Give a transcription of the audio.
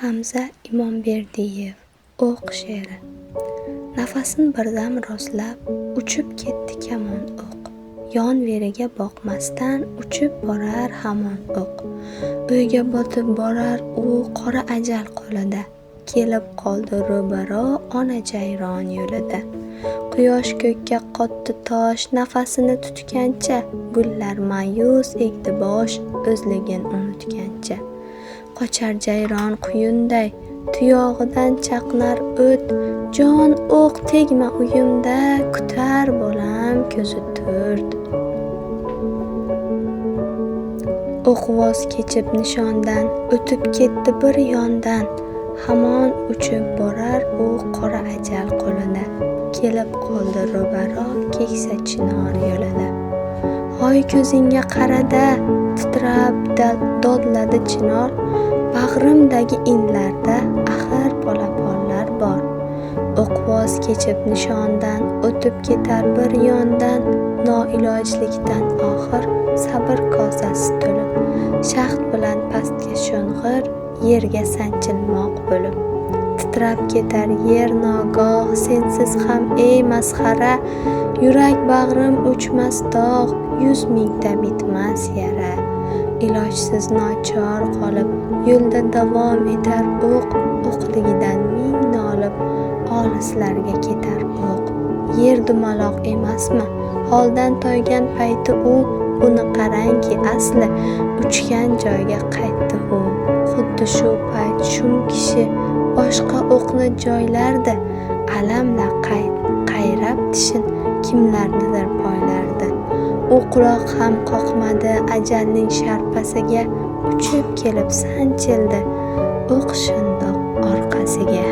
Hamza Imomberdiyev o'q she'ri. Nafasin birdam rostlab, uchib ketdi kamon o'q. Yon-veriga boqmasdan uchib borar hamon o'q. O'yga botib borar u qora ajal qo'lida. Kelib qoldi ro'baro ona jayron yo'lida. Quyosh ko'kka qotdi tosh, nafasini tutgancha, gullar ma'yus egdi bosh, o'zligin unutgancha. Qochar jayron quyunday, tuyog'idan chaqnar o't, jon o'q tegma uyimda, kutar bolam ko'zi to'rt. O'q voz kechib nishondan, o'tib ketdi bir yondan, hamon uchib borar u qora ajal qo'lida. Kelib qoldi ro'baro keksa chinor yo'lida. Hoy ko'zingga qarada, titrab dodladi chinor, bag'rimdagi inlarda axir polaponlar bor. O'q voz kechib nishondan, o'tib ketar bir yondan, noilojlikdan oxir sabr kosasi to'lib, shaxt bilan pastga sho'ng'ir, yerga sanchilmoq bo'lib. Titrab ketar yer nogoh, sensiz ham ey masxara, yurak bag'rim o'chmas dog', 100 mingta bitmas yara. Ilojsiz nochor qolib, yo'lda davom etar o'q, o'qligidan ming nolib, olislarga ketar o'q. Yer dumaloq emasmi? Holdan toygan payti u, buni qarangki asli, uchgan joyga qaytdi u. Xuddi shu payt shum kishi boshqa o'qni joylardi, alamla qayrab tishin kimlarnidir poylardi. U quloq ham qoqmadi ajalning sharpasiga, uchib kelib sanchildi o'q shundoq orqasiga.